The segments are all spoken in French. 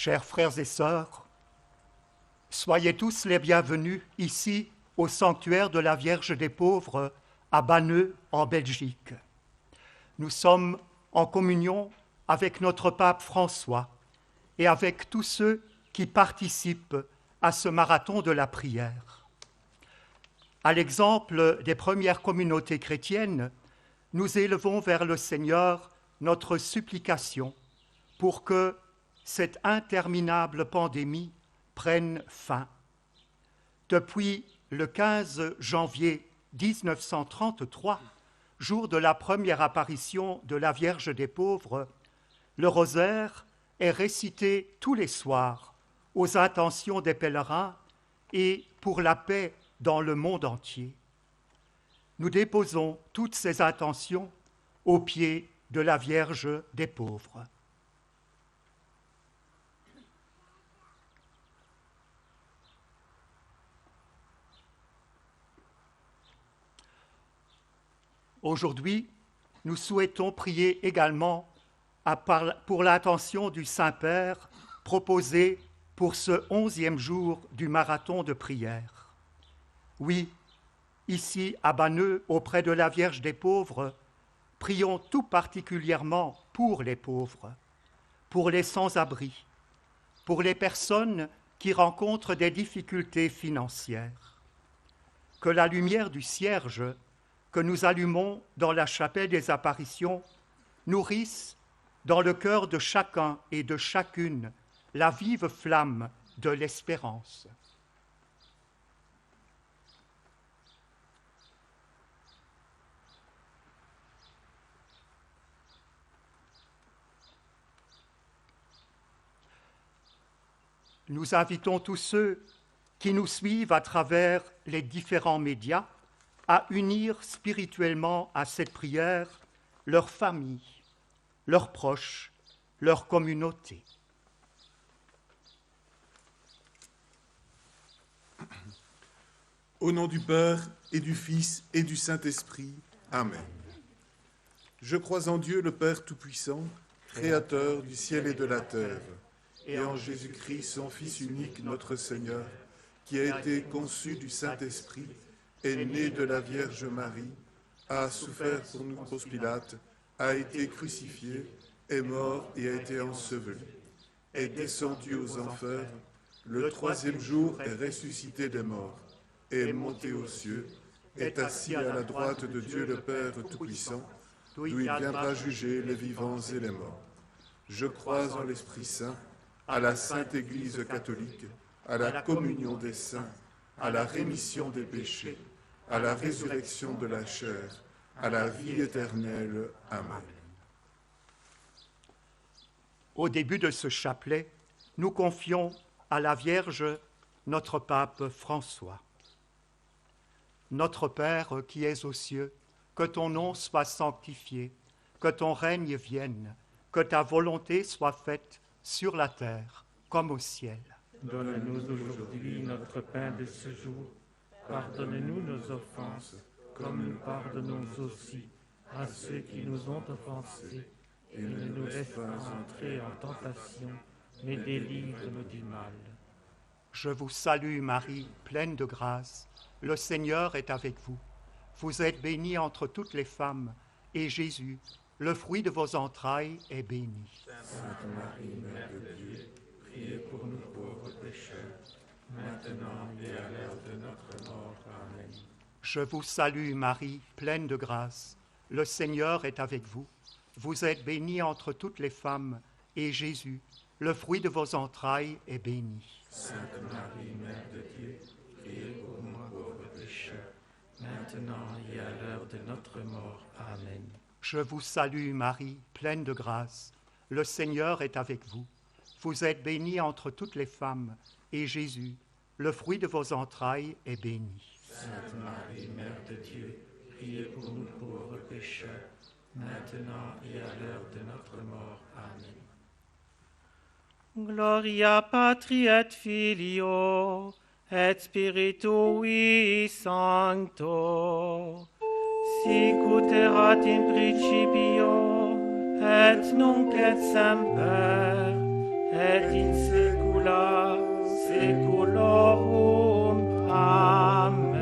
Chers frères et sœurs, soyez tous les bienvenus ici au sanctuaire de la Vierge des Pauvres à Banneux en Belgique. Nous sommes en communion avec notre pape François et avec tous ceux qui participent à ce marathon de la prière. À l'exemple des premières communautés chrétiennes, nous élevons vers le Seigneur notre supplication pour que cette interminable pandémie prenne fin. Depuis le 15 janvier 1933, jour de la première apparition de la Vierge des Pauvres, le rosaire est récité tous les soirs aux intentions des pèlerins et pour la paix dans le monde entier. Nous déposons toutes ces intentions aux pieds de la Vierge des Pauvres. Aujourd'hui, nous souhaitons prier également pour l'intention du Saint-Père proposée pour ce 11e jour du marathon de prière. Oui, ici à Banneux, auprès de la Vierge des Pauvres, prions tout particulièrement pour les pauvres, pour les sans-abri, pour les personnes qui rencontrent des difficultés financières. Que la lumière du cierge que nous allumons dans la chapelle des apparitions nourrisse dans le cœur de chacun et de chacune la vive flamme de l'espérance. Nous invitons tous ceux qui nous suivent à travers les différents médias à unir spirituellement à cette prière leur famille, leurs proches, leur communauté. Au nom du Père et du Fils et du Saint-Esprit. Amen. Je crois en Dieu le Père Tout-Puissant, Créateur du ciel et de la terre, et en Jésus-Christ, son Fils unique, notre Seigneur, qui a été conçu du Saint-Esprit, est né de la Vierge Marie, a souffert pour nous, Ponce Pilate, a été crucifié, est mort et a été enseveli, est descendu aux enfers, le 3e jour est ressuscité des morts, est monté aux cieux, est assis à la droite de Dieu le Père Tout-Puissant, d'où il viendra juger les vivants et les morts. Je crois en l'Esprit Saint, à la Sainte Église catholique, à la communion des saints, à la rémission des péchés, à la résurrection de la chair, à la vie éternelle. Amen. Au début de ce chapelet, nous confions à la Vierge notre pape François. Notre Père qui es aux cieux, que ton nom soit sanctifié, que ton règne vienne, que ta volonté soit faite sur la terre comme au ciel. Donne-nous aujourd'hui notre pain de ce jour. Pardonne-nous nos offenses, comme nous pardonnons aussi à ceux qui nous ont offensés. Et ne nous laisse pas entrer en tentation, mais délivre-nous du mal. Je vous salue Marie, pleine de grâce. Le Seigneur est avec vous. Vous êtes bénie entre toutes les femmes, et Jésus, le fruit de vos entrailles, est béni. Sainte Marie, Mère de Dieu, priez pour nous pauvres pécheurs, maintenant et à l'heure de notre mort. Amen. Je vous salue Marie, pleine de grâce. Le Seigneur est avec vous. Vous êtes bénie entre toutes les femmes, et Jésus, le fruit de vos entrailles, est béni. Sainte Marie, Mère de Dieu, priez pour nous pauvres pécheurs, maintenant et à l'heure de notre mort. Amen. Je vous salue Marie, pleine de grâce. Le Seigneur est avec vous. Vous êtes bénie entre toutes les femmes, et Jésus, le fruit de vos entrailles, est béni. Sainte Marie, Mère de Dieu, priez pour nous pauvres pécheurs, maintenant et à l'heure de notre mort. Amen. Gloria Patri et Filio et Spiritui Sancto, sic erat in principio et nunc et semper et in saecula saeculorum. Amen.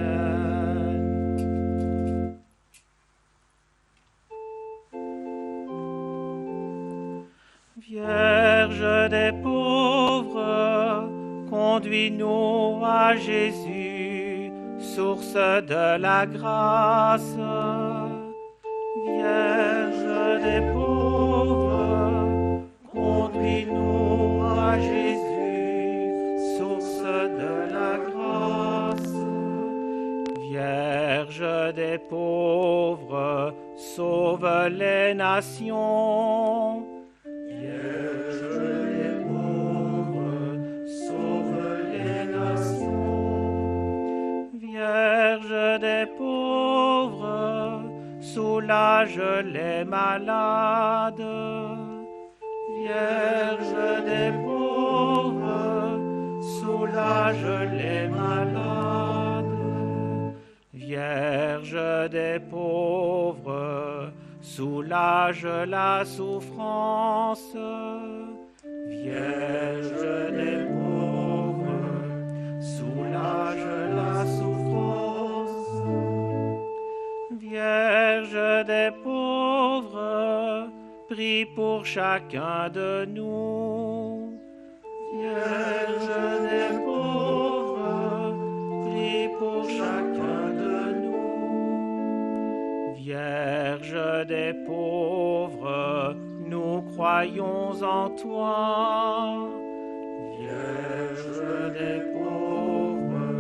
Vierge des pauvres, conduis-nous à Jésus, source de la grâce. Vierge des pauvres, conduis-nous à Jésus, source de la grâce. Vierge des pauvres, sauve les nations. Vierge des pauvres, sauve les nations. Vierge des pauvres, soulage les malades. Vierge des pauvres, soulage les malades. Vierge des pauvres, soulage la souffrance. Vierge des pauvres, soulage la souffrance. Vierge des pauvres, prie pour chacun de nous. Vierge des pauvres, prie pour chacun de nous. Vierge des pauvres, nous croyons en toi. Vierge des pauvres,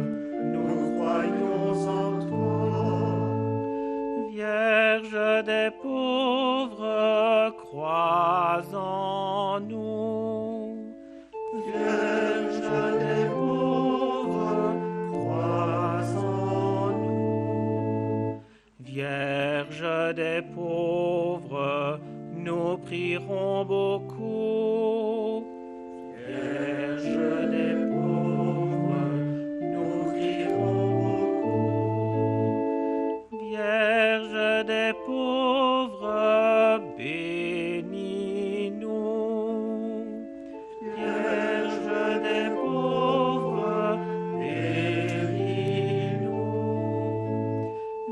nous croyons en toi. Vierge des pauvres, crois en nous. Vierge des pauvres, crois en nous. Vierge des pauvres, nous prierons beaucoup. Vierge des pauvres, nous prierons beaucoup. Vierge des pauvres, bénis-nous. Vierge des pauvres, bénis-nous.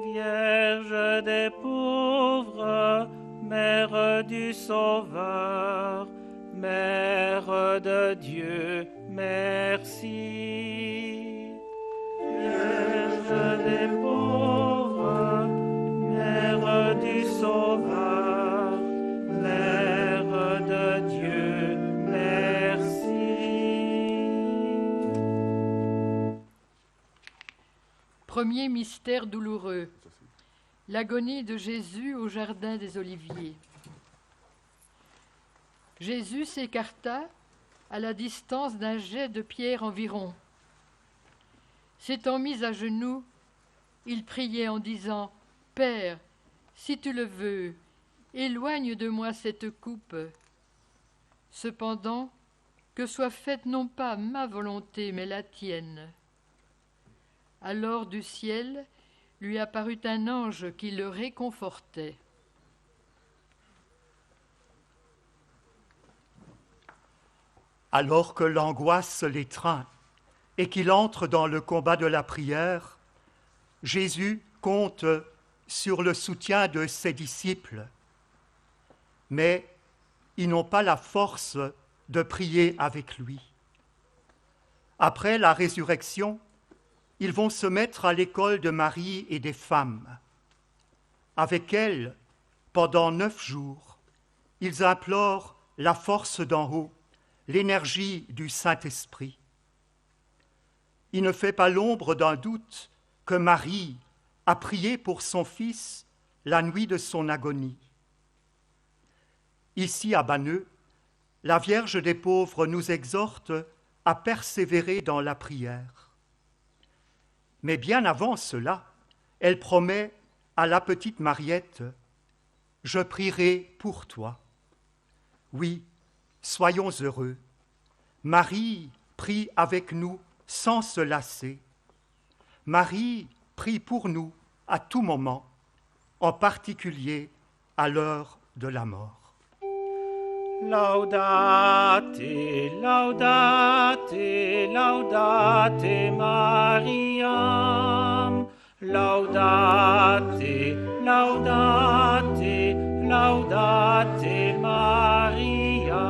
Vierge des pauvres, Mère du Sauveur, Mère de Dieu, merci. Vierge des pauvres, Mère du Sauveur, Mère de Dieu, merci. Premier mystère douloureux. L'agonie de Jésus au jardin des Oliviers. Jésus s'écarta à la distance d'un jet de pierre environ. S'étant mis à genoux, il priait en disant « Père, si tu le veux, éloigne de moi cette coupe. Cependant, que soit faite non pas ma volonté, mais la tienne. » Alors du ciel lui apparut un ange qui le réconfortait. Alors que l'angoisse l'étreint et qu'il entre dans le combat de la prière, Jésus compte sur le soutien de ses disciples. Mais ils n'ont pas la force de prier avec lui. Après la résurrection, ils vont se mettre à l'école de Marie et des femmes. Avec elles, pendant 9 jours, ils implorent la force d'en haut, l'énergie du Saint-Esprit. Il ne fait pas l'ombre d'un doute que Marie a prié pour son fils la nuit de son agonie. Ici à Banneux, la Vierge des pauvres nous exhorte à persévérer dans la prière. Mais bien avant cela, elle promet à la petite Mariette « Je prierai pour toi ». Oui, soyons heureux. Marie prie avec nous sans se lasser. Marie prie pour nous à tout moment, en particulier à l'heure de la mort. Laudate, laudate, laudate Mariam. Laudate, laudate, laudate Maria.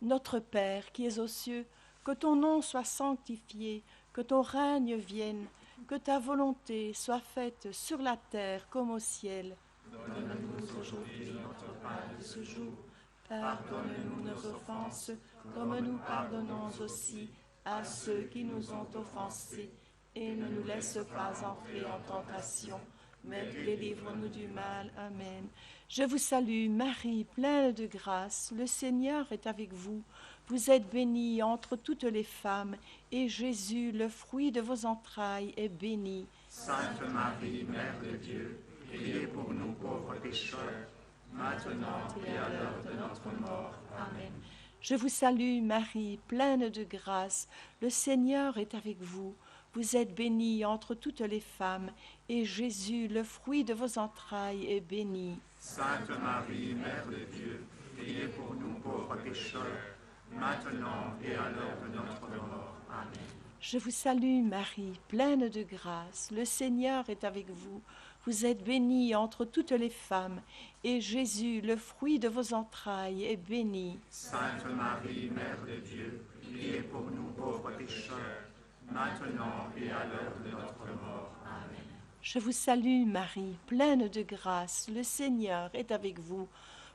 Notre Père qui es aux cieux, que ton nom soit sanctifié, que ton règne vienne, que ta volonté soit faite sur la terre comme au ciel. Donne-nous aujourd'hui notre pain de ce jour. Pardonne-nous nos offenses, comme nous pardonnons aussi à ceux qui nous ont offensés. Et ne nous laisse pas entrer en tentation, mais délivre-nous du mal. Amen. Je vous salue, Marie, pleine de grâce. Le Seigneur est avec vous. Vous êtes bénie entre toutes les femmes, et Jésus, le fruit de vos entrailles, est béni. Sainte Marie, Mère de Dieu, priez pour nous pauvres pécheurs, maintenant et à l'heure de notre mort. Amen. Je vous salue, Marie, pleine de grâce. Le Seigneur est avec vous. Vous êtes bénie entre toutes les femmes, et Jésus, le fruit de vos entrailles, est béni. Sainte Marie, Mère de Dieu, priez pour nous pauvres pécheurs, maintenant et à l'heure de notre mort. Amen. Je vous salue, Marie, pleine de grâce. Le Seigneur est avec vous. Vous êtes bénie entre toutes les femmes, et Jésus, le fruit de vos entrailles, est béni. Sainte Marie, Mère de Dieu, priez pour nous pauvres pécheurs, maintenant et à l'heure de notre mort. Amen. Je vous salue, Marie, pleine de grâce. Le Seigneur est avec vous.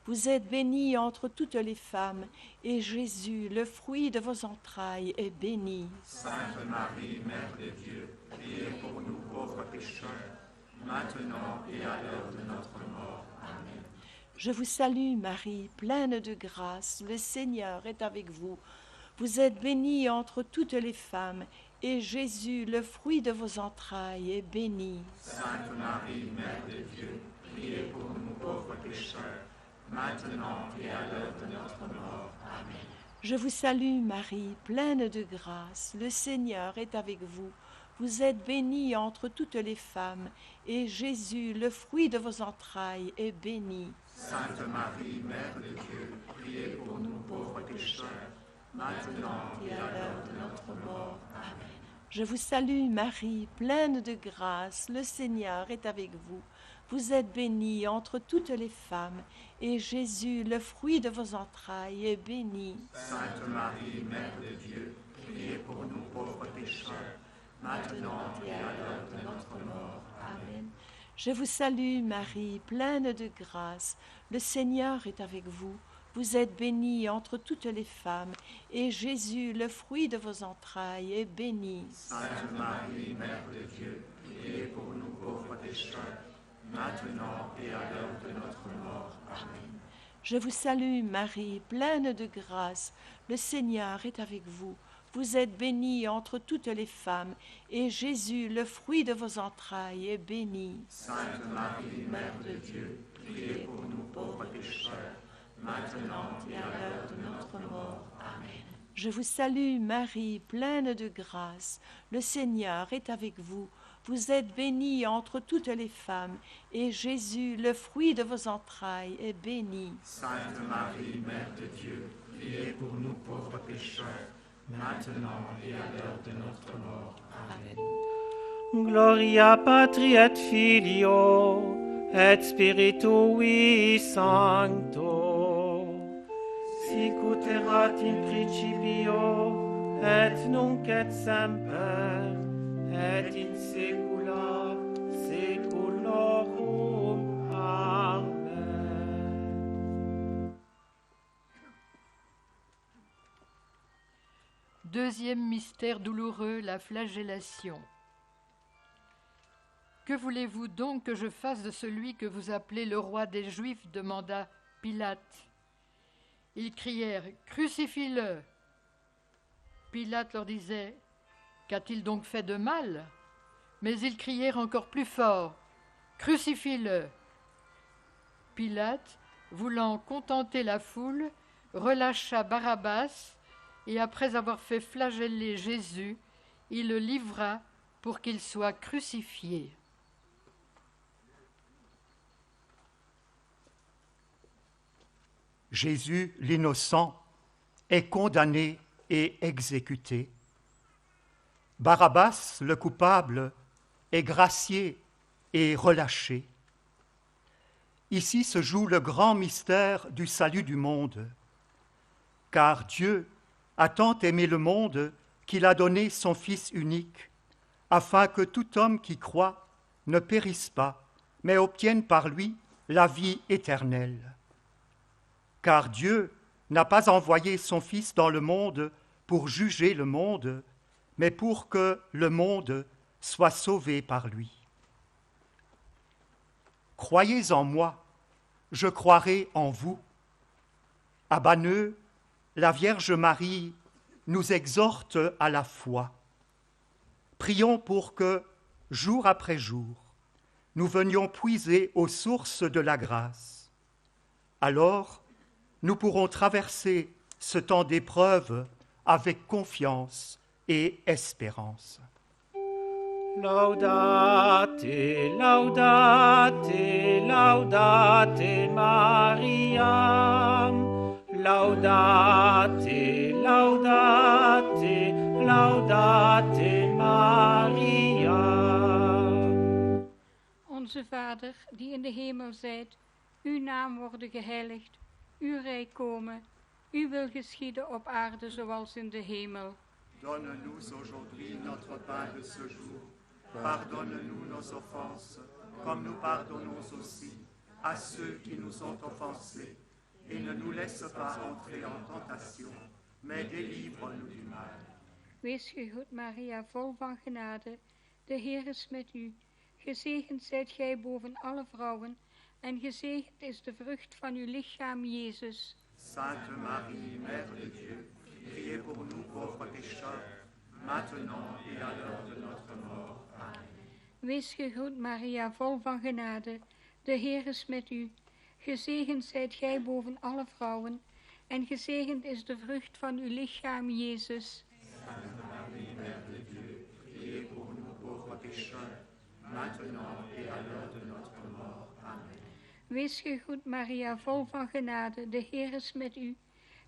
Vous êtes bénie entre toutes les femmes, et Jésus, le fruit de vos entrailles, est béni. Sainte Marie, Mère de Dieu, priez pour nous pauvres pécheurs, maintenant et à l'heure de notre mort. Amen. Je vous salue, Marie, pleine de grâce. Le Seigneur est avec vous. Vous êtes bénie entre toutes les femmes, et Jésus, le fruit de vos entrailles, est béni. Sainte Marie, Mère de Dieu, priez pour nous pauvres pécheurs, maintenant et à l'heure de notre mort. Amen. Je vous salue, Marie, pleine de grâce. Le Seigneur est avec vous. Vous êtes bénie entre toutes les femmes, et Jésus, le fruit de vos entrailles, est béni. Sainte Marie, Mère de Dieu, priez pour nous pauvres pécheurs, maintenant et à l'heure de notre mort. Amen. Je vous salue, Marie, pleine de grâce. Le Seigneur est avec vous. Vous êtes bénie entre toutes les femmes, et Jésus, le fruit de vos entrailles, est béni. Sainte Marie, Mère de Dieu, priez pour nous pauvres pécheurs, maintenant et à l'heure de notre mort. Amen. Je vous salue, Marie, pleine de grâce. Le Seigneur est avec vous. Vous êtes bénie entre toutes les femmes, et Jésus, le fruit de vos entrailles, est béni. Sainte Marie, Mère de Dieu, priez pour nous pauvres pécheurs, maintenant et à l'heure de notre mort. Amen. Je vous salue, Marie, pleine de grâce. Le Seigneur est avec vous. Vous êtes bénie entre toutes les femmes, et Jésus, le fruit de vos entrailles, est béni. Sainte Marie, Mère de Dieu, priez pour nous pauvres pécheurs, maintenant et à l'heure de notre mort. Amen. Je vous salue, Marie, pleine de grâce. Le Seigneur est avec vous. Vous êtes bénie entre toutes les femmes, et Jésus, le fruit de vos entrailles, est béni. Sainte Marie, Mère de Dieu, priez pour nous pauvres pécheurs, maintenant et à l'heure de notre mort. Amen. Gloria Patri et Filio et Spiritui Sancto, sic ut erat in principio et nunc et semper et in saecula saeculorum. Amen. Deuxième mystère douloureux, la flagellation. « Que voulez-vous donc que je fasse de celui que vous appelez le roi des Juifs » demanda Pilate. Ils crièrent « Crucifie-le » Pilate leur disait « Qu'a-t-il donc fait de mal ?» Mais ils crièrent encore plus fort « Crucifie-le » Pilate, voulant contenter la foule, relâcha Barabbas et après avoir fait flageller Jésus, il le livra pour qu'il soit crucifié. Jésus, l'innocent, est condamné et exécuté. Barabbas, le coupable, est gracié et relâché. Ici se joue le grand mystère du salut du monde, car Dieu a tant aimé le monde qu'il a donné son Fils unique, afin que tout homme qui croit ne périsse pas, mais obtienne par lui la vie éternelle. Car Dieu n'a pas envoyé son Fils dans le monde pour juger le monde, mais pour que le monde soit sauvé par lui. Croyez en moi, je croirai en vous. À Banneux, la Vierge Marie nous exhorte à la foi. Prions pour que, jour après jour, nous venions puiser aux sources de la grâce. Alors, nous pourrons traverser ce temps d'épreuve avec confiance et espérance. Laudate, laudate, laudate Mariam. Laudate, laudate, laudate Mariam. Onze Vader, die in de hemel zijt, uw naam worden geheiligd, uw rijk komen, uw wil geschieden op aarde zoals in de hemel. Donne-nous aujourd'hui notre pain de ce jour. Pardonne-nous nos offenses, comme nous pardonnons aussi à ceux qui nous ont offensés. Et ne nous laisse pas entrer en tentation, mais délivre-nous du mal. Wees gegroet Maria, vol van genade, de Heer is met u. Gezegend zijt gij boven alle vrouwen, en gezegend is de vrucht van uw lichaam, Jezus. Sainte Marie, Mère de Dieu, priez pour nous pauvres pécheurs, maintenant et à l'heure de notre mort. Amen. Wees gegroet Maria, vol van genade, de Heer is met u. Gezegend zijt gij boven alle vrouwen, en gezegend is de vrucht van uw lichaam, Jezus. Sainte Marie, Mère de Dieu, priez pour nous pauvres pécheurs, maintenant et à l'heure de notre mort. Amen. Wees gegroet Maria, vol van genade, de Heer is met u.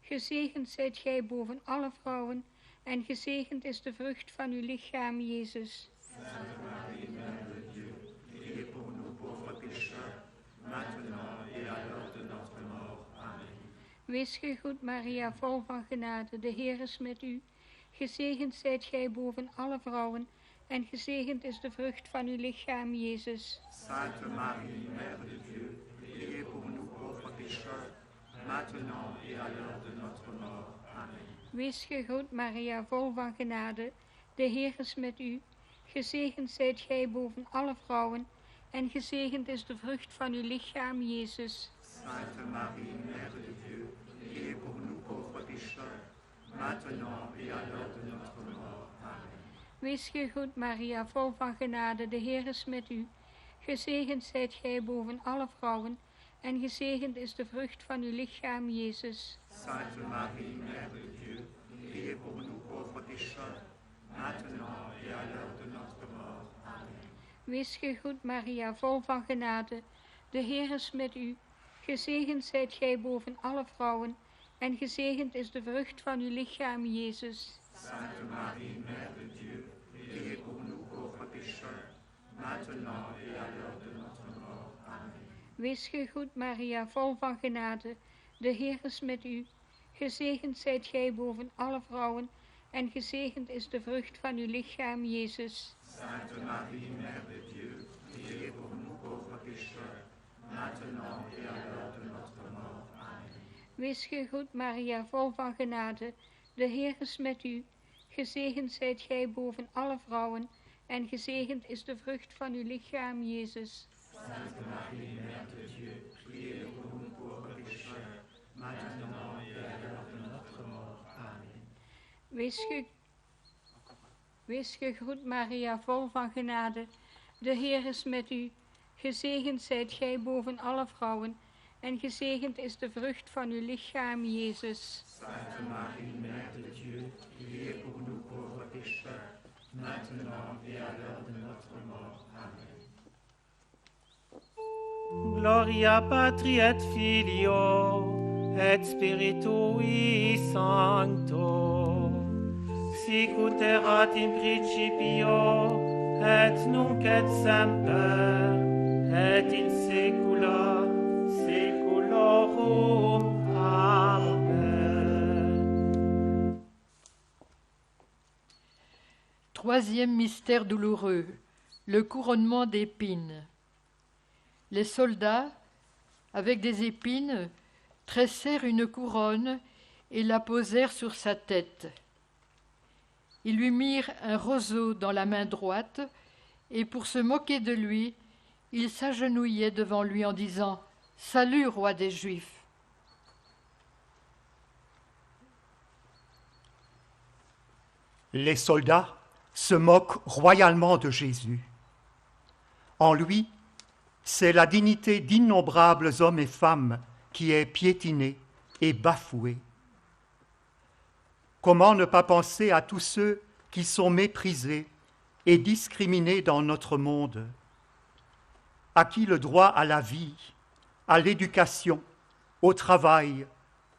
Gezegend zijt gij boven alle vrouwen, en gezegend is de vrucht van uw lichaam, Jezus. Sainte Marie, Mère de Dieu, priez pour nous pauvres pécheurs, maintenant et à l'heure de notre mort. Amen. Wees gegroet Maria, vol van genade, de Heer is met u. Gezegend zijt gij boven alle vrouwen, en gezegend is de vrucht van uw lichaam, Jezus. Sainte Marie, Mère de Dieu, priez pour nous pauvres pécheurs, maintenant et à l'heure de notre mort. Amen. Wees gegroet Maria, vol van genade, de Heer is met u. Gezegend zijt gij boven alle vrouwen, en gezegend is de vrucht van uw lichaam, Jezus. Sainte Marie, Mère de Dieu, priez pour nous pauvres pécheurs, maintenant et à l'heure de notre mort. Amen. Wees gegroet Maria, vol van genade, de Heer is met u. Gezegend zijt gij boven alle vrouwen, en gezegend is de vrucht van uw lichaam, Jezus. Sainte Marie, Mère de Dieu, priez pour nous pauvres pécheurs, maintenant et à l'heure de notre mort. Amen. Wees gegroet Maria, vol van genade, de Heer is met u. Gezegend zijt gij boven alle vrouwen, en gezegend is de vrucht van uw lichaam, Jezus. Sainte Marie, Mère de Dieu, priez pour nous pauvres pécheurs, maintenant et à l'heure de notre mort. Amen. Wees gegroet Maria, vol van genade, de Heer is met u. Gezegend zijt gij boven alle vrouwen, en gezegend is de vrucht van uw lichaam, Jezus. Sainte Marie, Mère de Dieu, priez pour nous pauvres pécheurs, maintenant et à l'heure de notre mort. Amen. Wees gegroet Maria, vol van genade, de Heer is met u. Gezegend zijt gij boven alle vrouwen, en gezegend is de vrucht van uw lichaam, Jezus. Sainte Marie, Mère de Dieu, priez pour nous pauvres pécheurs, maintenant et à l'heure de notre mort. Amen. Wees gegroet Maria, vol van genade, de Heer is met u. Gezegend zijt gij boven alle vrouwen, en gezegend is de vrucht van uw lichaam, Jezus. Sainte Marie, Mère de Dieu, priez pour nous pauvres pécheurs, maintenant et à l'heure de notre mort. Amen. Gloria Patri et Filio et Spiritui Sancto, sic ut erat in principio, et nunc et semper, et in saecula saeculorum. Amen. Troisième mystère douloureux, le couronnement d'épines. Les soldats, avec des épines, tressèrent une couronne et la posèrent sur sa tête. Ils lui mirent un roseau dans la main droite, et pour se moquer de lui, ils s'agenouillaient devant lui en disant « Salut, roi des Juifs !» Les soldats se moquent royalement de Jésus. En lui, c'est la dignité d'innombrables hommes et femmes qui est piétinée et bafouée. Comment ne pas penser à tous ceux qui sont méprisés et discriminés dans notre monde, à qui le droit à la vie, à l'éducation, au travail,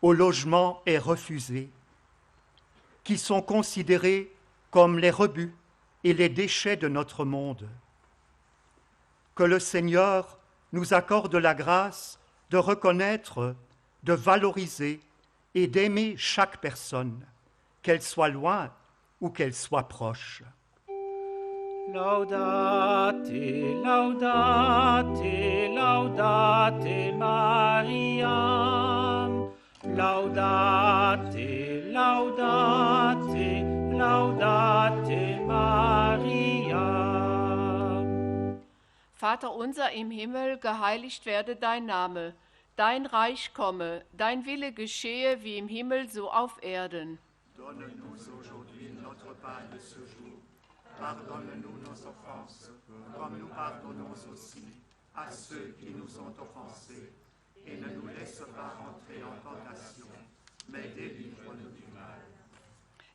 au logement est refusé, qui sont considérés comme les rebuts et les déchets de notre monde. Que le Seigneur nous accorde la grâce de reconnaître, de valoriser et d'aimer chaque personne, qu'elle soit loin ou qu'elle soit proche. Laudate, laudate, laudate Mariam. Laudate, laudate, laudate Mariam. Vater unser im Himmel, geheiligt werde dein Name. Dein Reich komme, dein Wille geschehe wie im Himmel, so auf Erden. Donne-nous aujourd'hui notre pain de ce jour. Pardonne-nous nos offenses, comme nous pardonnons aussi à ceux qui nous ont offensés. Et ne nous laisse pas entrer en tentation, mais délivre-nous du mal.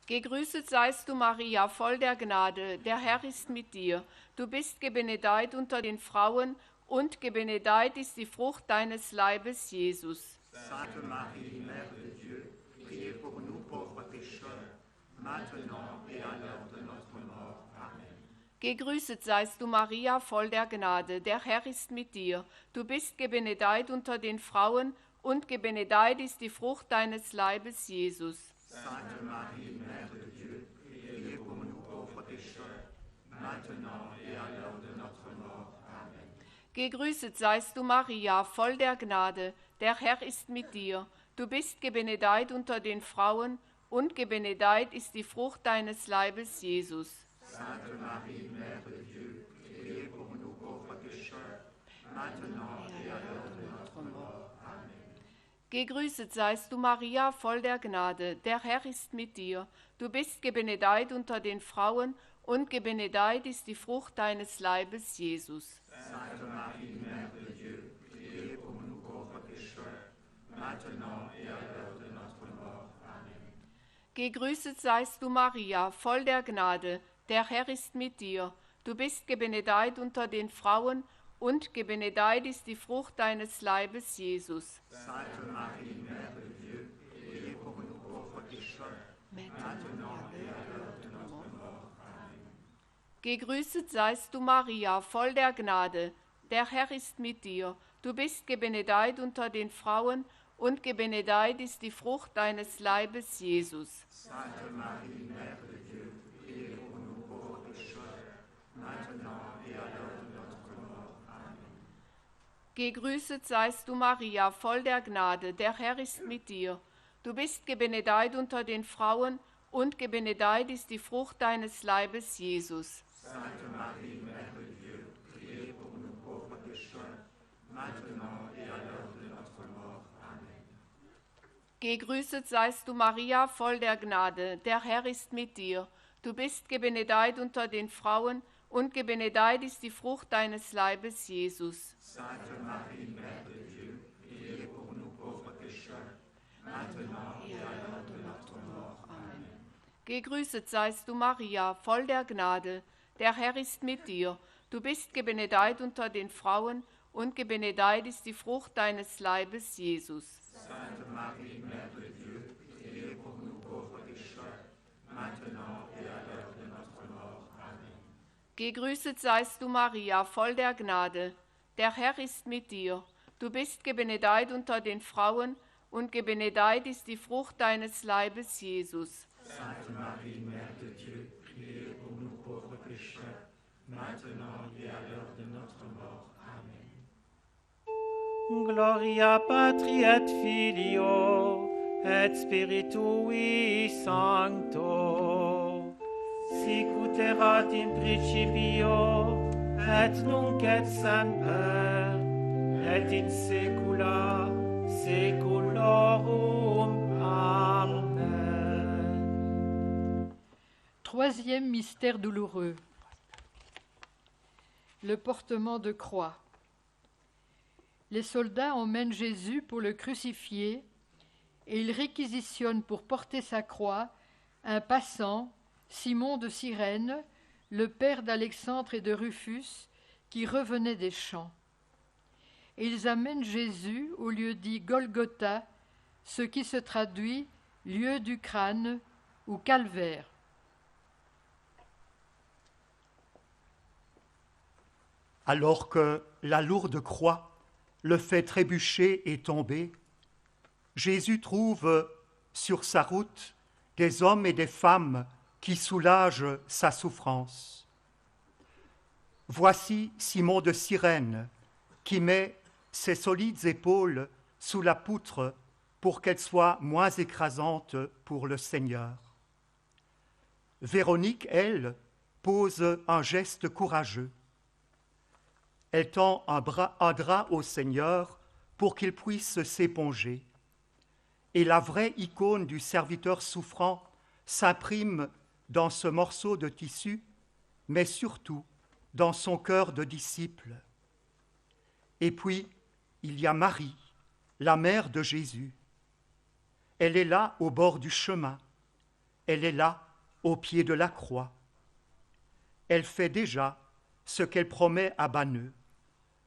Gegrüßet seist du, Maria, voll der Gnade, der Herr ist mit dir. Du bist gebenedeit unter den Frauen, und gebenedeit ist die Frucht deines Leibes, Jesus. Sainte Marie, Mère de Dieu, priez pour nous pauvres pécheurs, maintenant et à l'heure de notre mort. Amen. Gegrüßet seist du, Maria, voll der Gnade, der Herr ist mit dir. Du bist gebenedeit unter den Frauen, und gebenedeit ist die Frucht deines Leibes, Jesus. Sainte Marie, Mère de Dieu, priez pour nous pauvres pécheurs, maintenant et à l'heure de notre mort. Amen. Gegrüßet seist du, Maria, voll der Gnade, der Herr ist mit dir. Du bist gebenedeit unter den Frauen, und gebenedeit ist die Frucht deines Leibes, Jesus. Sainte Marie, Mère de Dieu, priez pour nous pauvres pécheurs, maintenant et à l'heure de notre mort. Amen. Gegrüßet seist du, Maria, voll der Gnade, der Herr ist mit dir. Du bist gebenedeit unter den Frauen, und gebenedeit ist die Frucht deines Leibes, Jesus. Sainte Marie, Mère de Dieu, priez pour nous pauvres pécheurs, maintenant et à l'heure de notre mort. Amen. Gegrüßet seist du, Maria, voll der Gnade, der Herr ist mit dir. Du bist gebenedeit unter den Frauen, und gebenedeit ist die Frucht deines Leibes, Jesus. Sainte Marie, Mère de Dieu, priez pour nous pauvres pécheurs, maintenant et à l'heure de notre mort. Amen. Gegrüßet seist du, Maria, voll der Gnade, der Herr ist mit dir. Du bist gebenedeit unter den Frauen, und gebenedeit ist die Frucht deines Leibes, Jesus. Sainte Marie, Mère de Dieu, priez pour nous pauvres pécheurs, maintenant et à l'heure de notre mort. Amen. Gegrüßet seist du, Maria, voll der Gnade, der Herr ist mit dir. Du bist gebenedeit unter den Frauen, und gebenedeit ist die Frucht deines Leibes, Jesus. Sainte Marie, Mère de Dieu, priez pour nous pauvres pécheurs, maintenant et à l'heure de notre mort. Amen. Gegrüßet seist du, Maria, voll der Gnade, der Herr ist mit dir. Du bist gebenedeit unter den Frauen, und gebenedeit ist die Frucht deines Leibes, Jesus. Sainte Marie, Mère de Dieu, priez pour nous pauvres pécheurs, maintenant et à l'heure de notre mort. Amen. Gegrüßet seist du, Maria, voll der Gnade, der Herr ist mit dir. Du bist gebenedeit unter den Frauen, und gebenedeit ist die Frucht deines Leibes, Jesus. Sainte Marie, Mère de Dieu, priez pour nous pauvres pécheurs, maintenant et à l'heure de notre mort. Amen. Gegrüßet seist du, Maria, voll der Gnade. Der Herr ist mit dir. Du bist gebenedeit unter den Frauen, und gebenedeit ist die Frucht deines Leibes, Jesus. Sainte Marie, Mère de Dieu, priez pour nous pauvres pécheurs, maintenant et à l'heure de notre mort. Amen. Gloria Patri et Filio et Spiritui Sancto, sic ut erat in principio et nunc et semper et in saecula saeculorum. Amen. Troisième mystère douloureux, le portement de croix. Les soldats emmènent Jésus pour le crucifier et ils réquisitionnent pour porter sa croix un passant, Simon de Cyrène, le père d'Alexandre et de Rufus, qui revenait des champs. Et ils amènent Jésus au lieu dit Golgotha, ce qui se traduit lieu du crâne ou calvaire. Alors que la lourde croix le fait trébucher et tomber, Jésus trouve sur sa route des hommes et des femmes qui soulagent sa souffrance. Voici Simon de Cyrène qui met ses solides épaules sous la poutre pour qu'elle soit moins écrasante pour le Seigneur. Véronique, elle, pose un geste courageux. Elle tend un drap au Seigneur pour qu'il puisse s'éponger. Et la vraie icône du serviteur souffrant s'imprime dans ce morceau de tissu, mais surtout dans son cœur de disciple. Et puis, il y a Marie, la mère de Jésus. Elle est là au bord du chemin. Elle est là au pied de la croix. Elle fait déjà ce qu'elle promet à Banneux.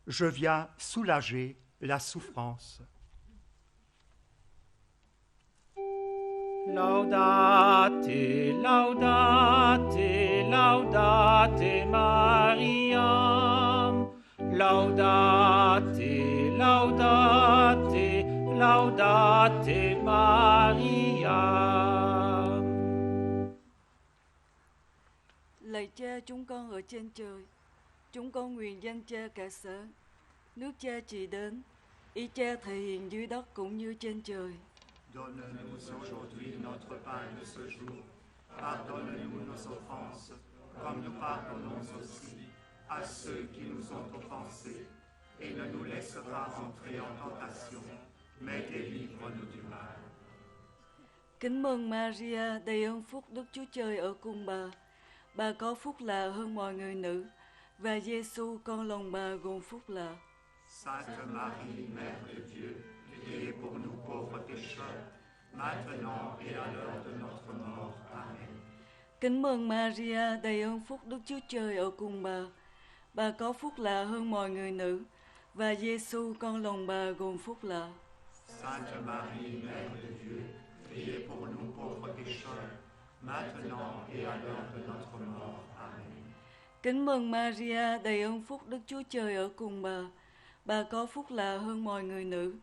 Je viens soulager la souffrance. Laudate, laudate, laudate Mariam. Laudate, laudate, laudate Mariam. Lạy Cha chúng con ở trên trời, chúng con nguyện danh Cha cả sáng, nước Cha trị đến, ý Cha thể hiện dưới đất cũng như trên trời. Donne-nous aujourd'hui notre pain de ce jour. Pardonne-nous nos offenses, comme nous pardonnons aussi à ceux qui nous ont offensés. Et ne nous laisse pas entrer en tentation, mais délivre-nous du mal. Kính mừng Maria, đầy ơn phúc, Đức Chúa Trời ở cùng bà. Bà có phúc lạ hơn mọi người nữ, và Giêsu con lòng bà gồm phúc lạ. Sainte Marie, Mère de Dieu, priez pour nous pauvres pécheurs, maintenant et à l'heure de notre mort. Amen. Kính mừng Maria, đầy ơn phúc, Đức Chúa Trời ở cùng bà. Bà có phúc lạ hơn mọi người nữ, và Giêsu con lòng bà gồm phúc lạ. Sainte Marie, Mère de Dieu, priez pour nous pauvres pécheurs, maintenant et à l'heure de notre mort. Amen. Kính mừng Maria, đầy ơn phúc, Đức Chúa Trời ở cùng bà. Bà có phúc lạ hơn mọi người nữ,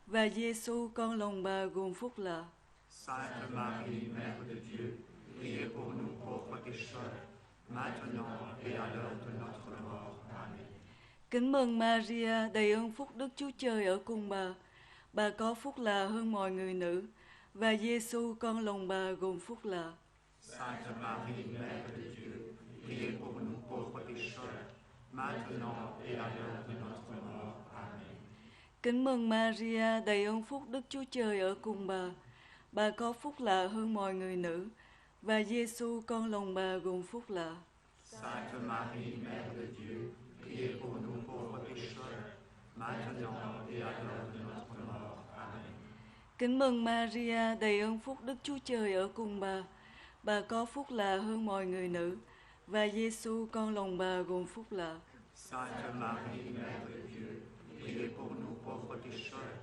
và Giêsu con lòng bà gồm phúc lạ. Sainte Marie, Mère de Dieu, priez pour nous pauvres pécheurs, maintenant et à l'heure de notre mort. Amen. Kính mừng Maria, đầy ơn phúc, Đức Chúa Trời ở cùng bà. Bà có phúc lạ hơn mọi người nữ, và Giêsu con lòng bà gồm phúc lạ. Sainte Marie, Mère de Dieu, priez pour nous pauvres pécheurs, maintenant et à l'heure de notre mort. Amen. Kính mừng Maria, đầy ơn phúc, Đức Chúa Trời ở cùng bà. Bà có phúc lạ hơn mọi người nữ, và Giêsu con lòng bà gồm phúc lạ. Sainte Marie, Mère de Dieu, priez pour nous pauvres pécheurs, maintenant et à l'heure de notre mort. Amen. Kính mừng Maria, đầy ơn phúc, Đức Chúa Trời ở cùng bà. Bà có phúc lạ hơn mọi người nữ, và Giêsu con lòng bà gồm phúc lạ. Sainte Marie, Mère de Dieu, priez pour nous pauvres pécheurs,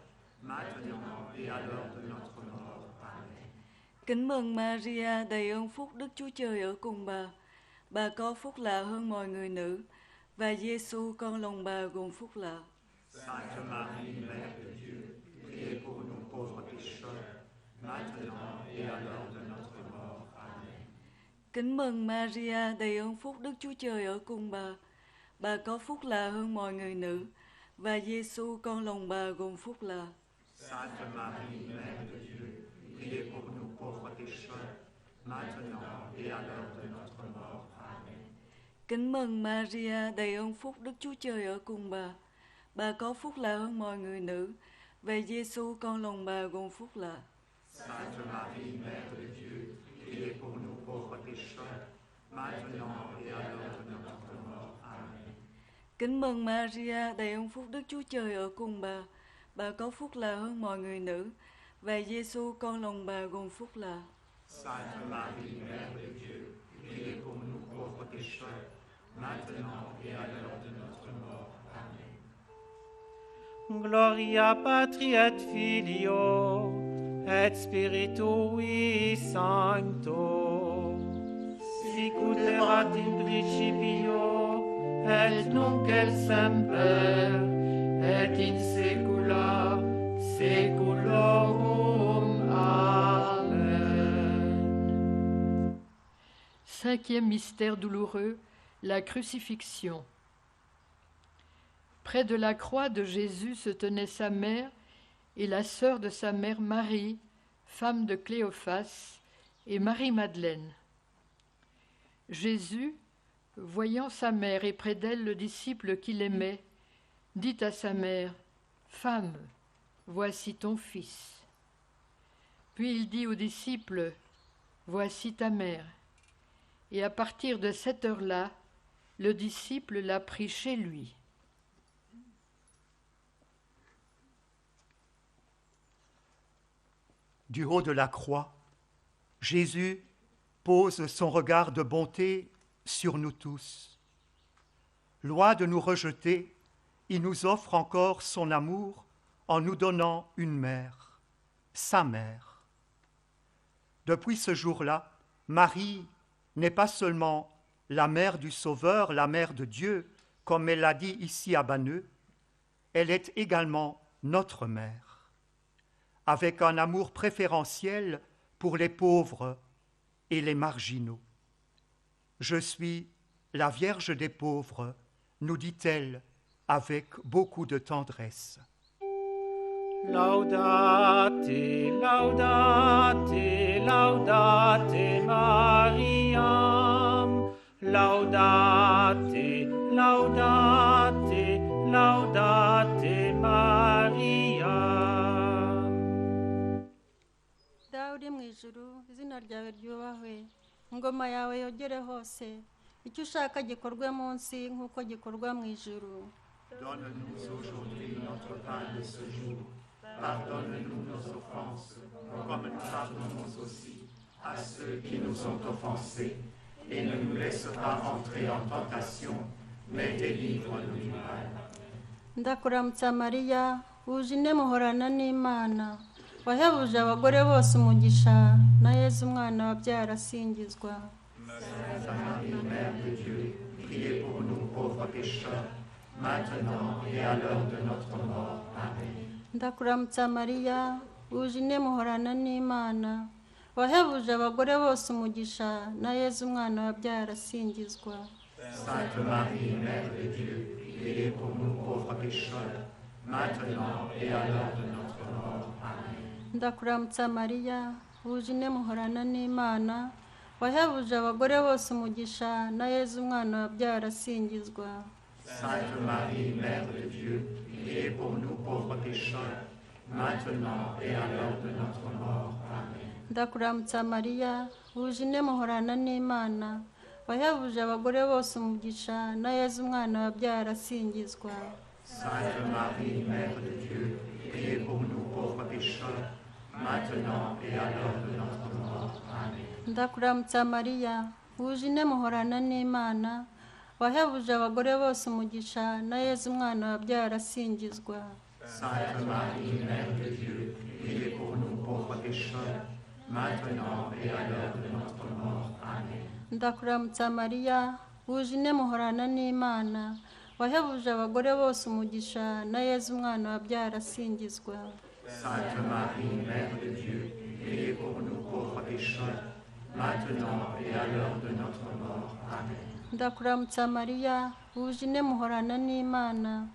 maintenant et à l'heure de notre mort. Amen. Kính mừng Maria, đầy ơn phúc, Đức Chúa Trời ở cùng bà. Bà có phúc lạ hơn mọi người nữ, và Giêsu con lòng bà gồm phúc lạ. Sainte Marie, Mère de Dieu, priez pour nous pauvres pécheurs, maintenant et à l'heure de notre mort. Amen. Kính mừng Maria, đầy ơn phúc, Đức Chúa Trời ở cùng bà. Bà có phúc lạ hơn mọi người nữ, và Giêsu con lòng bà gồm phúc lạ. Sainte Marie, Mère de Dieu, priez pour nous pauvres pécheurs, maintenant et à l'heure de notre mort. Amen. Kính mừng Maria, đầy ơn phúc, Đức Chúa Trời ở cùng bà. Bà có phúc lạ hơn mọi người nữ, và Giêsu con lòng bà gồm phúc lạ. Sainte Marie, Mère de Dieu, priez pour nous pauvres pécheurs, maintenant et à l'heure de notre mort. Amen. Kính mừng Maria, đầy ơn phúc, Đức Chúa Trời ở cùng bà. Bà có phúc lạ hơn mọi người nữ, và Giêsu con lòng bà gồm phúc lạ. Sainte Marie, Mère de Dieu, priez pour nous pauvres pécheurs, maintenant et à l'heure de notre mort. Amen. Gloria Patri et Filio et Spiritui Sancto, sic ut erat in principio et nunc et semper et in saecula saeculorum. Amen. Cinquième mystère douloureux, la crucifixion. Près de la croix de Jésus se tenaient sa mère et la sœur de sa mère Marie, femme de Cléophas, et Marie-Madeleine. Jésus, voyant sa mère et près d'elle le disciple qu'il aimait, dit à sa mère, « Femme, voici ton fils. » Puis il dit au disciple, « Voici ta mère. » Et à partir de cette heure-là, le disciple l'a pris chez lui. Du haut de la croix, Jésus pose son regard de bonté sur nous tous. Loin de nous rejeter, il nous offre encore son amour en nous donnant une mère, sa mère. Depuis ce jour-là, Marie n'est pas seulement la mère du Sauveur, la mère de Dieu, comme elle l'a dit ici à Banneux, elle est également notre mère, avec un amour préférentiel pour les pauvres et les marginaux. Je suis la Vierge des pauvres, nous dit-elle avec beaucoup de tendresse. Laudate, laudate, laudate Mariam. Laudate, laudate, laudate Mariam. Dawe uri mu ijuru, izina ryawe ryubahwe, ingoma yawe yogere hose, icyo ushaka gikorwe munsi nk'uko gikorwa mu ijuru. Donne-nous aujourd'hui notre pain de ce jour. Pardonne-nous nos offenses, comme nous pardonnons aussi à ceux qui nous ont offensés. Et ne nous laisse pas entrer en tentation, mais délivre-nous du mal. Ndakuramutsa Mariya, wuje ine muhorana n'Imana, wahebuje abagore bose umugisha, na Yezu umwana wabyaye arasingizwa. Sainte Marie, Mère de Dieu, priez pour nous pauvres pécheurs, maintenant et à l'heure de notre mort. Amen. Ndakuramutsa Mariya, wuje ine muhorana n'Imana, wahebuje abagore bose umugisha, na Yezu umwana wabyaye arasingizwa. Sainte Marie, Mère de Dieu, priez pour nous pauvres pécheurs, maintenant et à l'heure de notre mort. Amen. Ndakuramutsa Mariya, wuje ine muhorana n'Imana, wahebuje abagore bose umugisha, na Yezu umwana wabyaye arasingizwa. Sainte Marie, Mère de Dieu, priez pour nous pauvres pécheurs, maintenant et à l'heure de notre mort. Amen. Ndakuramutsa Mariya, wuje ine muhorana n'Imana, wahebuje abagore bose umugisha, na Yezu umwana wabyaye arasingizwa. Sainte Marie, Mère de Dieu, priez pour nous pauvres pécheurs, maintenant et à l'heure de notre mort. Amen. Ndakuramutsa Mariya, wuje ine muhorana n'Imana, wahebuje abagore bose umugisha, na Yezu umwana wabyaye arasingizwa. Sainte Marie, Mère de Dieu, priez pour nous pauvres pécheurs, maintenant et à l'heure de notre mort. Amen. ndakuramutsa mariya wuje ine muhorana n'imana wahebuje abagore bose umugisha na yezu umwana wabyara asingizwa. Sainte Marie, Mère de Dieu, priez pour nous pauvres pécheurs, maintenant et à l'heure de notre mort. Amen. ndakuramutsa mariya wuje ine muhorana n'imana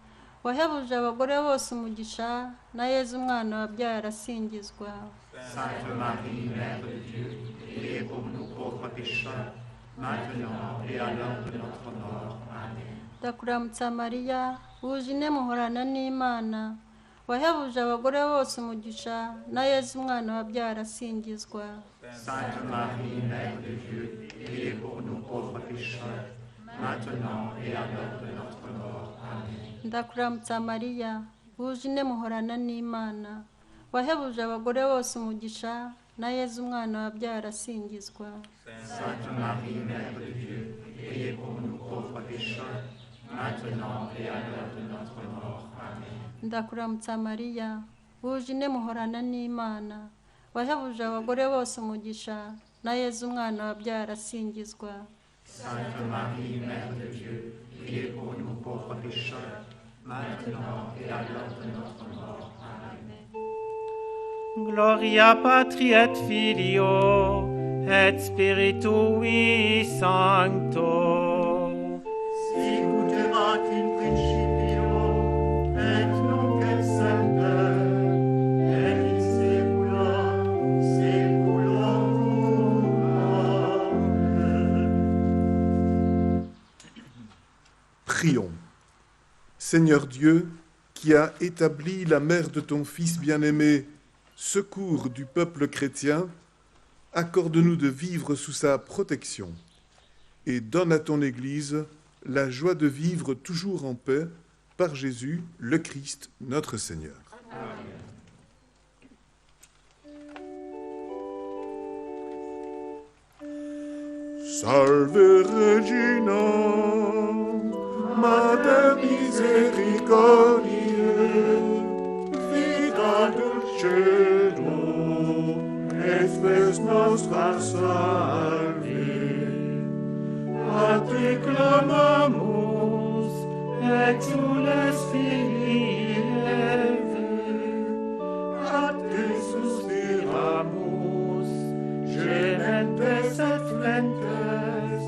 wahebuje abagore bose umugisha na yezu umwana wabyara asingizwa. Sainte Marie, Mère de Dieu, priez pour nous pauvres pécheurs, maintenant et à l'heure de notre mort. Amen. ndakuramutsa mariya wuje ine muhorana n'imana wahebuje abagore bose umugisha na yezu umwana wabyara asingizwa. Sainte Marie, Mère de Dieu, priez pour nous pauvres pécheurs, maintenant et à l'heure de notre mort. Amen. ndakuramutsa mariya wuje ine muhorana n'imana wahebuje abagore bose umugisha na yezu umwana wabyara asingizwa. Sainte Marie, Mère de Dieu, priez pour nous pauvres pécheurs, maintenant et à l'heure de notre mort. Amen. ndakuramutsa mariya wuje ine muhorana n'imana wahebuje abagore bose umugisha na yezu umwana wabyara asingizwa. Sainte Marie, Mère de Dieu, priez pour nous pauvres pécheurs, maintenant et à l'heure de notre mort. Amen. Gloria Patri et Filio et Spiritui Sancto. Sicut erat in principio, et nunc et semper, et in saecula saeculorum. Amen. Prions. Seigneur Dieu, qui as établi la mère de ton Fils bien-aimé, secours du peuple chrétien, accorde-nous de vivre sous sa protection et donne à ton Église la joie de vivre toujours en paix par Jésus, le Christ, notre Seigneur. Salve Regina, Mater misericordiae, vita dulcedo, et spes nostra salve. A te clamamus, exules filii Eve, a te suspiramus, gementes et flentes,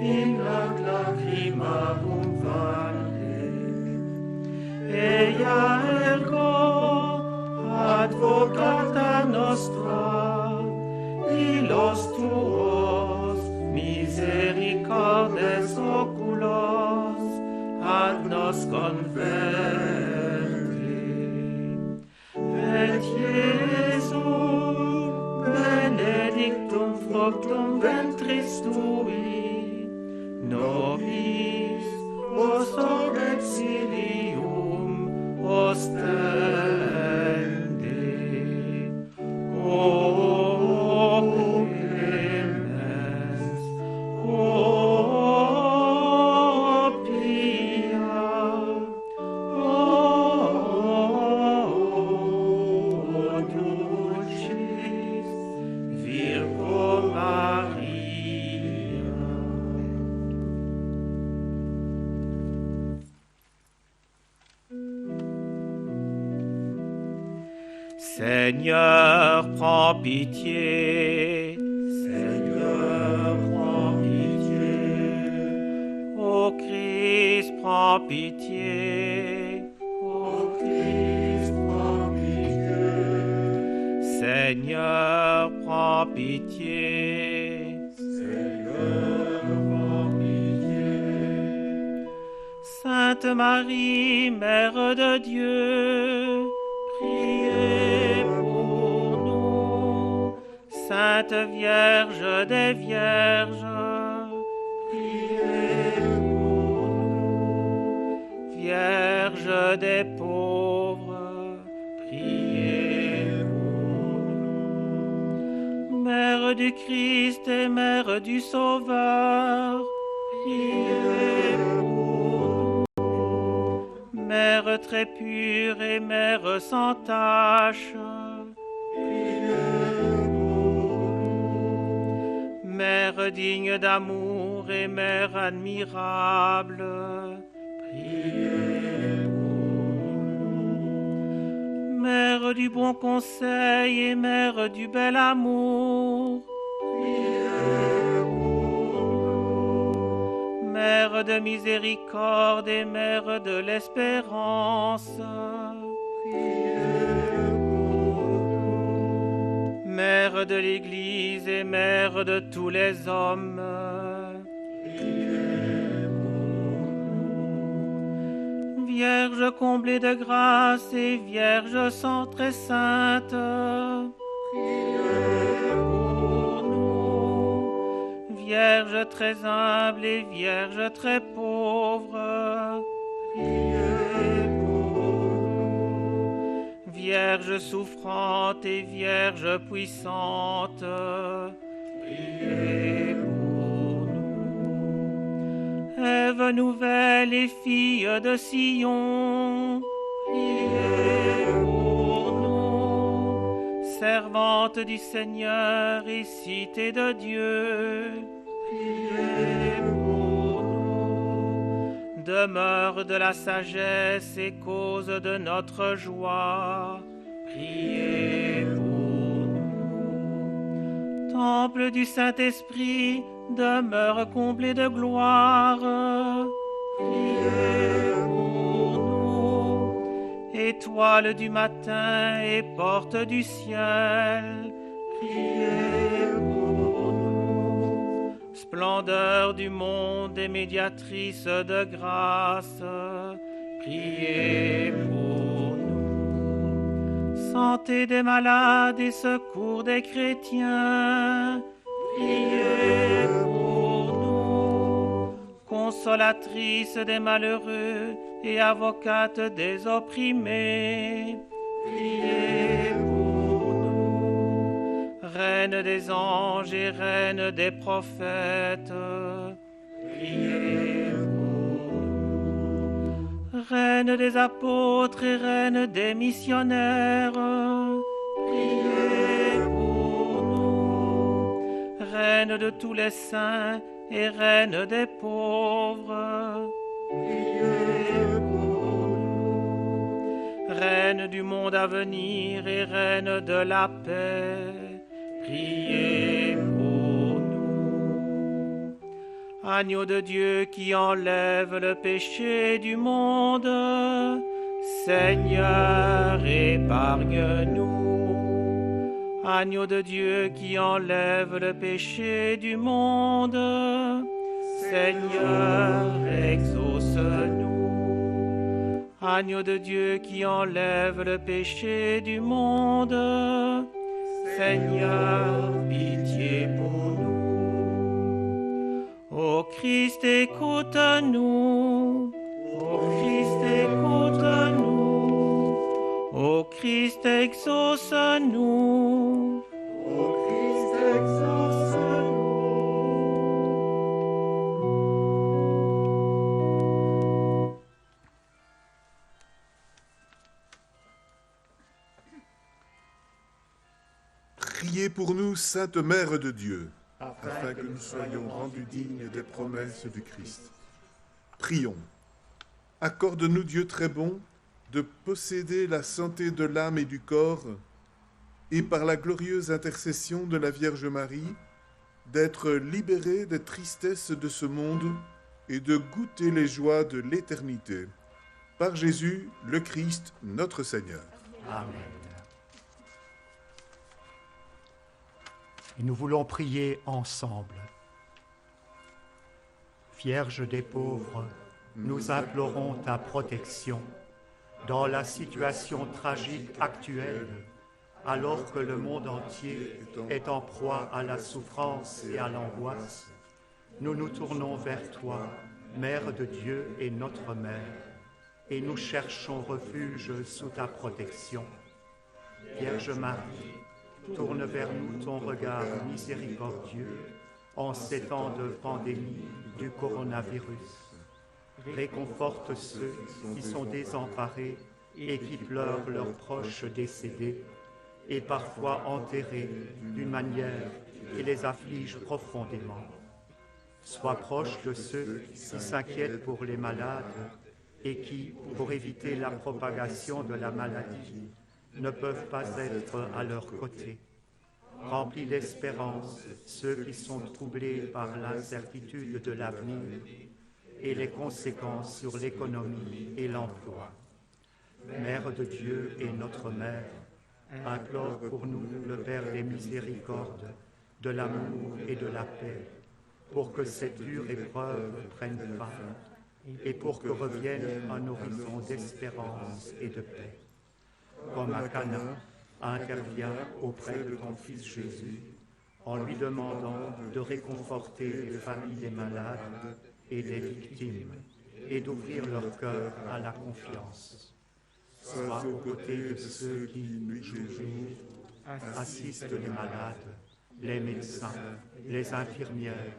in lac lacrimabum valle. Ea ergo, advocata nostra, ilos tuos, misericordes oculos, ad nos converti. Et Jesum, benedictum fructum ventris tui, nobis post hoc exilium ostende. O clemens, o pia, o dulcis Virgo Maria. Seigneur, prends pitié. Seigneur, prends pitié. Ô Christ, prends pitié. Ô Christ, prends pitié. Seigneur, prends pitié. Seigneur, prends pitié. Sainte Marie, Mère de Dieu, priez pour nous. Sainte Vierge des Vierges, priez pour nous. Vierge des pauvres, priez pour nous. Mère du Christ et Mère du Sauveur, priez pour nous. Mère très pure et Mère sans tache, Mère digne d'amour et Mère admirable, priez pour nous. Mère du bon conseil et Mère du bel amour, priez pour nous. Mère de miséricorde et Mère de l'espérance, Mère de l'Église et Mère de tous les hommes, Vierge comblée de grâce et Vierge sans très sainte, pour nous. Vierge très humble et Vierge très pauvre, Vierge souffrante et Vierge puissante, priez pour nous. Ève nouvelle et fille de Sion, priez pour nous. Servante du Seigneur et cité de Dieu, priez pour nous. Demeure de la sagesse et cause de notre joie, priez pour nous. Temple du Saint-Esprit, demeure comblée de gloire, priez pour nous. Étoile du matin et porte du ciel, priez pour nous. Splendeur du monde et médiatrice de grâce, priez pour nous. Santé des malades et secours des chrétiens, priez pour nous. Consolatrice des malheureux et avocate des opprimés, priez pour nous. Reine des anges et reine des prophètes, priez pour nous. Reine des apôtres et reine des missionnaires, priez pour nous. Reine de tous les saints et reine des pauvres, priez pour nous. Reine du monde à venir et reine de la paix, priez pour nous. Agneau de Dieu qui enlève le péché du monde, Seigneur, épargne-nous. Agneau de Dieu qui enlève le péché du monde, Seigneur, exauce-nous. Agneau de Dieu qui enlève le péché du monde, Seigneur, pitié pour nous. Ô Christ, écoute-nous. Ô Christ, écoute-nous. Ô Christ, exauce-nous. Ô Christ, exauce-nous. Priez pour nous, Sainte Mère de Dieu, afin que nous soyons rendus dignes des promesses du Christ. Prions. Accorde-nous, Dieu très bon, de posséder la santé de l'âme et du corps, et par la glorieuse intercession de la Vierge Marie, d'être libérés des tristesses de ce monde et de goûter les joies de l'éternité. Par Jésus, le Christ, notre Seigneur. Amen. Et nous voulons prier ensemble. Vierge des pauvres, nous implorons ta protection dans la situation tragique actuelle, alors que le monde entier est en proie à la souffrance et à l'angoisse. Nous nous tournons vers toi, Mère de Dieu et notre Mère, et nous cherchons refuge sous ta protection. Vierge Marie, tourne vers nous ton regard miséricordieux en ces temps de pandémie du coronavirus. réconforte ceux qui sont désemparés et qui pleurent leurs proches décédés et parfois enterrés d'une manière qui les afflige profondément. Sois proche de ceux qui s'inquiètent pour les malades et qui, pour éviter la propagation de la maladie, ne peuvent pas être à leur côté. Remplis d'espérance ceux qui sont troublés par l'incertitude de l'avenir et les conséquences sur l'économie et l'emploi. Mère de Dieu et notre Mère, implore pour nous le Père des miséricordes, de l'amour et de la paix, pour que cette dure épreuve prenne fin et pour que revienne un horizon d'espérance et de paix. Comme à Cana, interviens auprès de ton Fils Jésus, en lui demandant de réconforter les familles des malades et des victimes, et d'ouvrir leur cœur à la confiance. Sois aux côtés de ceux qui, nuit et jour, assistent les malades, les médecins, les infirmières,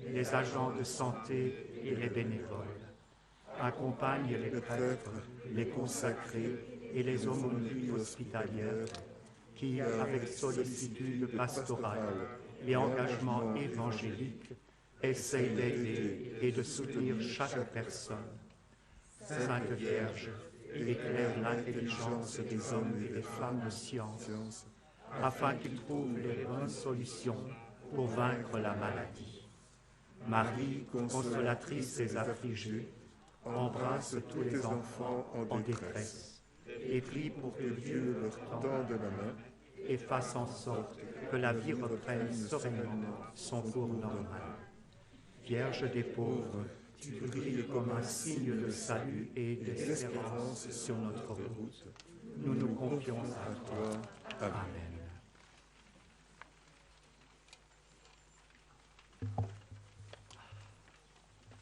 les agents de santé et les bénévoles. Accompagne les prêtres, les consacrés et les aumôneries hospitalières qui, avec sollicitude pastorale et engagement évangélique, essayent d'aider et de soutenir chaque personne. Sainte Vierge, éclaire l'intelligence des hommes et des femmes de science, afin qu'ils trouvent les bonnes solutions pour vaincre la maladie. Marie, consolatrice des affligés, embrasse tous les enfants en détresse et prie pour que Dieu leur tende la main et fasse en sorte que la vie reprenne sereinement son cours normal. Vierge des pauvres, tu brilles comme un signe de salut et d'espérance sur notre route. Nous nous confions à toi. Amen.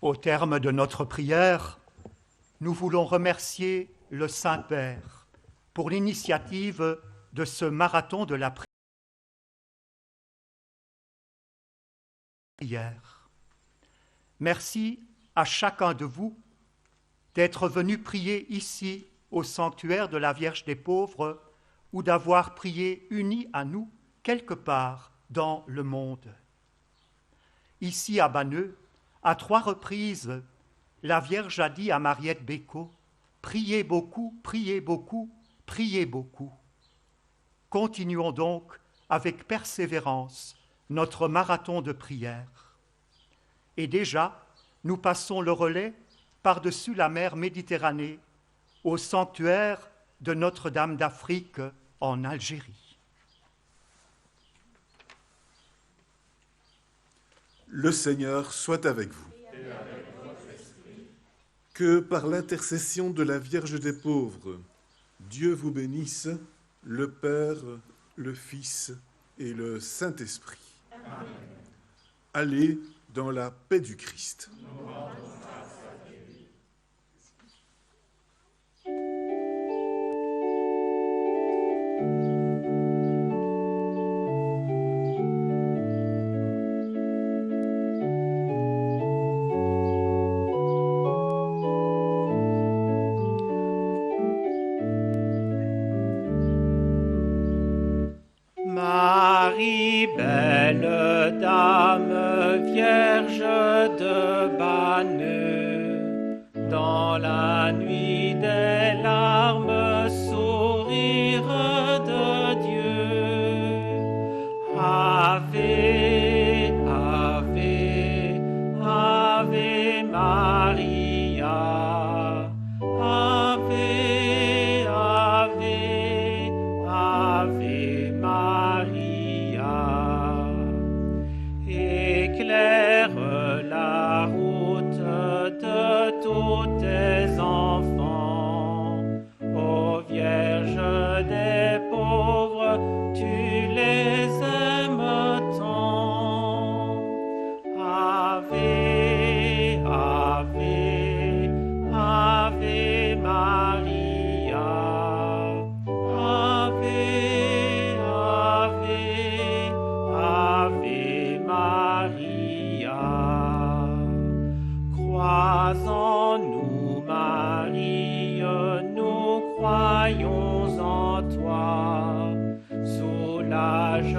Au terme de notre prière, nous voulons remercier le Saint-Père pour l'initiative de ce marathon de la prière. Merci à chacun de vous d'être venu prier ici au sanctuaire de la Vierge des pauvres ou d'avoir prié unis à nous quelque part dans le monde. Ici à Banneux, à 3 reprises, la Vierge a dit à Mariette Bécaud « Priez beaucoup, priez beaucoup, priez beaucoup ». Continuons donc avec persévérance notre marathon de prière. Et déjà, nous passons le relais par-dessus la mer Méditerranée au sanctuaire de Notre-Dame d'Afrique en Algérie. Le Seigneur soit avec vous. Que par l'intercession de la Vierge des pauvres, Dieu vous bénisse, le Père, le Fils et le Saint-Esprit. Amen. Allez dans la paix du Christ. Marie, belle dame, Vierge de Banneux, dans la nuit des larmes, sourire de Dieu. Ave, Ave, Ave Maria, Ave, Ave, Ave Maria. Éclaire la route de tous tes enfants, ô Vierge des pauvres, tu les aimes tant. Ave, Ave, Ave Maria, Ave, Ave, Ave Maria. Crois en nous, Marie, nous croyons en toi. Soulage